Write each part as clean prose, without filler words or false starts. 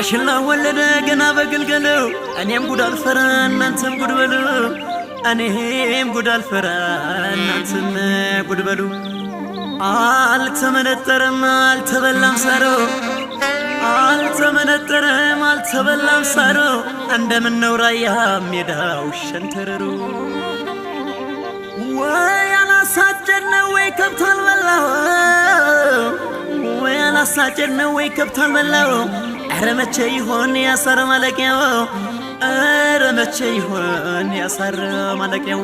ማሽላ ወለደ ገና በግልገለው እኔም ጉድ አልፈራ እናንተም ጉድ በሉ እኔም ጉድ አልፈራ እናንተም ጉድ በሉ አልተመነጠረም አልተበላም ሳሮ አልተመነጠረም አልተበላም ሳሮ እንደምነው ራያ ሜዳው ሸንተረሩ ወይ አላሳጨነው ወይ ከብት አልበላው ወይ አላሳጨነው ወይ ከብት አልበላው ኧረ መቼ ይሆን ያሳር ማለቂያው ኧረ መቼ ይሆን ያሳር ማለቂያው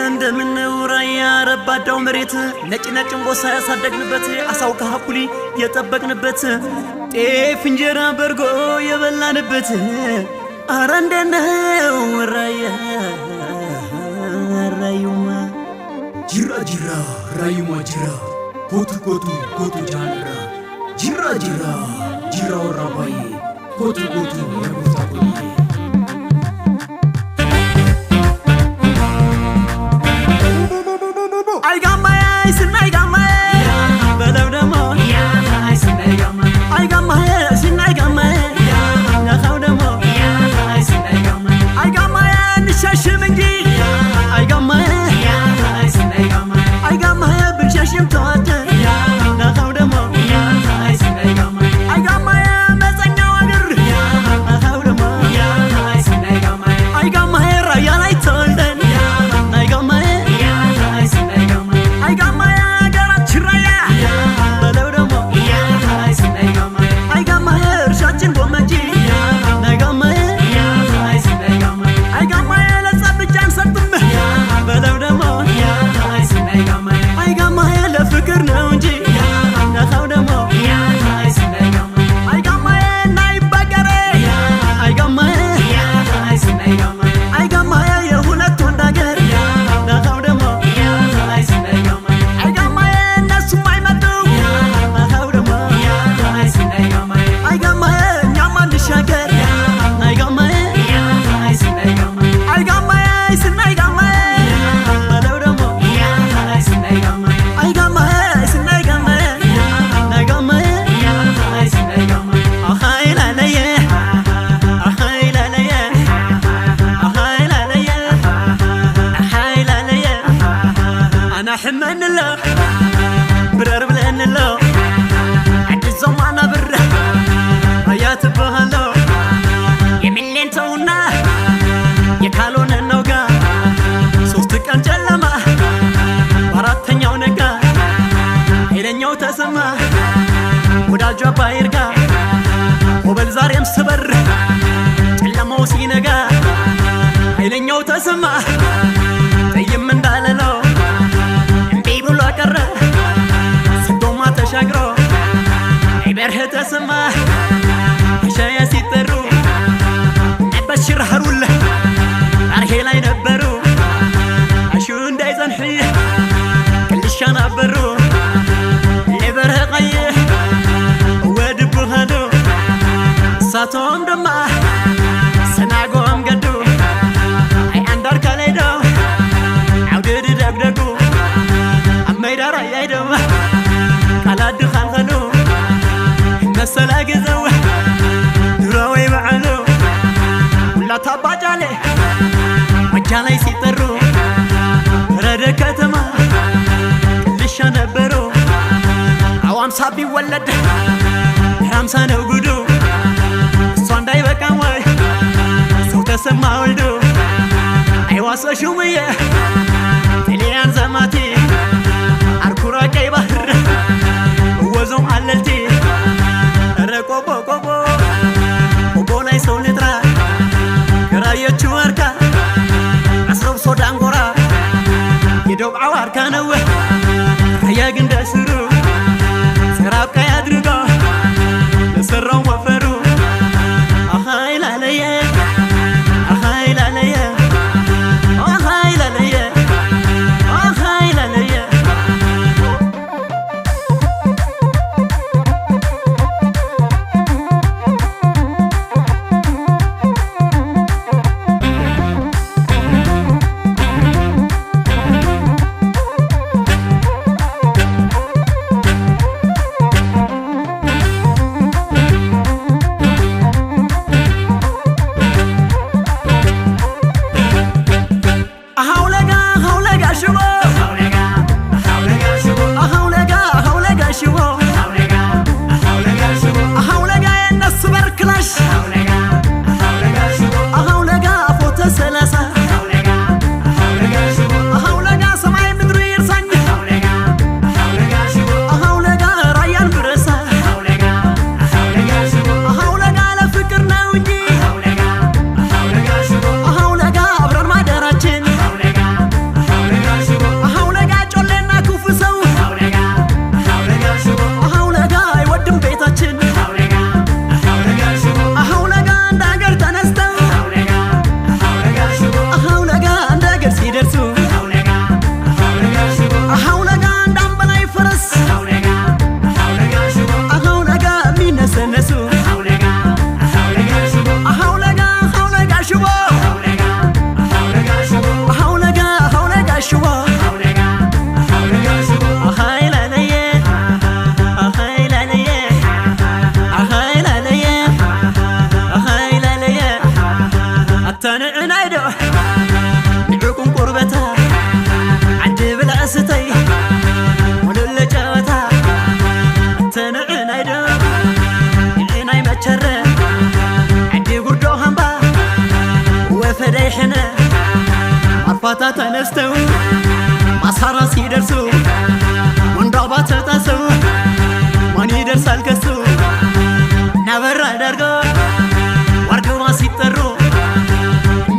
እንደምነው ራያ ረባዳው መሬት ነጭ እንቦሳ ያሳደግንበት አሳው ከሀኩሊ የጠበቅንበት ጤፍ እንጀራ በርጎ የበላንበት ኧረ እንደነው ራዩማ ጅራ ራዩማ ጅራ ኮቱ ጃንራ ጅራ ወራባዬ ኮቱ የቦታ ቆዬ حمن الله برر بلن الله عد الزمان بره حياة بهالو يملين تونا يكالون النوغا صوتك انجلما وراتنيو نغا هيلنيو تسما وداجو بايرغا وبل زاريم سبر ጨለማው ሲነጋ هيلنيو تسما طيم እንዳለለው سدوما تشاقرو عبره تسمى عشايا سيطرو نبشر هرول عرهي لا ينبرو عشون دايزان حيه كلشا نبرو لبره قيه ودبو هدو ساتوم دما سناقوم قدو اي اندار كاليدو عودد دقدقو ميدار يايدو على الدخان خلو مسلا جزو دراوي معلو ولا تباج عليه وجالي سيطرو رد كتما كلش نبرو عوام صابي ولد رامسا نو غدو صنداي بكام واي صوت سما ولدو ايوا سشوميه تليان زماتي عركورا كاي بحر وزوم عللتي رقوبو قوبو لاي سو لترا كرايتشو اركا عصرو سودان غورا يدوب عواركا نو هيا غندسرو سراب كاي ادرغو لسرو وفرو اهاي لاليه ማታ ተነስተው ማሳራ ሲደርሱ ወንዷ ባተጣሰው ማን ይደርሳል ከሱ ነበር አደርገው ወርገዋ ሲጠሩ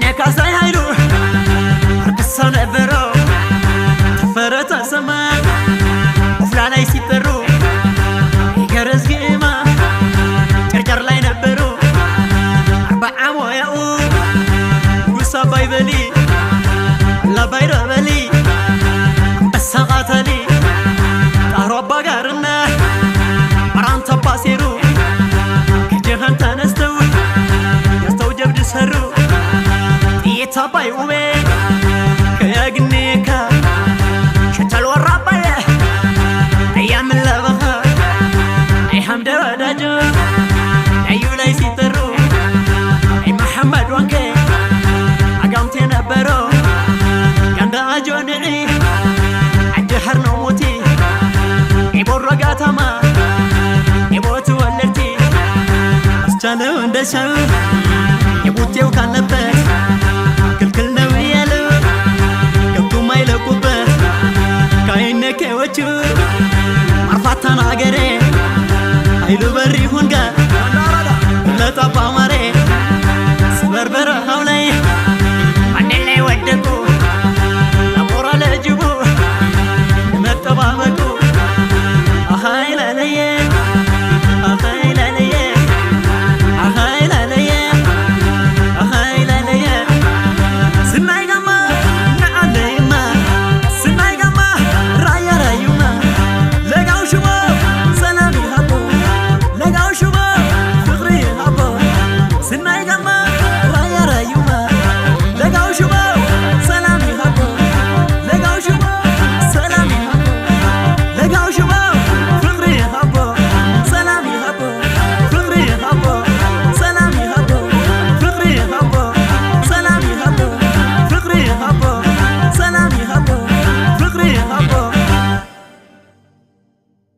ነካሳይ ኃይሉ አርክሳ ነበረው ተፈረተ ሰማ ወፍላ ላይ ሲጠሩ ይገረዝ ግማ ጨርጨር ላይ ነበሩ አርባዓ ሞያኡ ጉሳ ባይበሊ لا بايربلي بس قاتلي تعرب بقارنا مران تباسيرو كجهن تنستو يستوجب دسرو يتابعي وبي كياقنيكا شتل ورابايا ايام اللبخا اي حمد وداجو ايو لاي سيطرو اي محمد وانكي اقامتي نبرو جوني عجهر نوموتي يبور رقاتما يبوت ولرتي اسجالو اندشاو يبوتيو كان لبس كل نويالو كبتو ما يلقوبت كاينك وچو مرفاتان عقري هيلو بري هونغا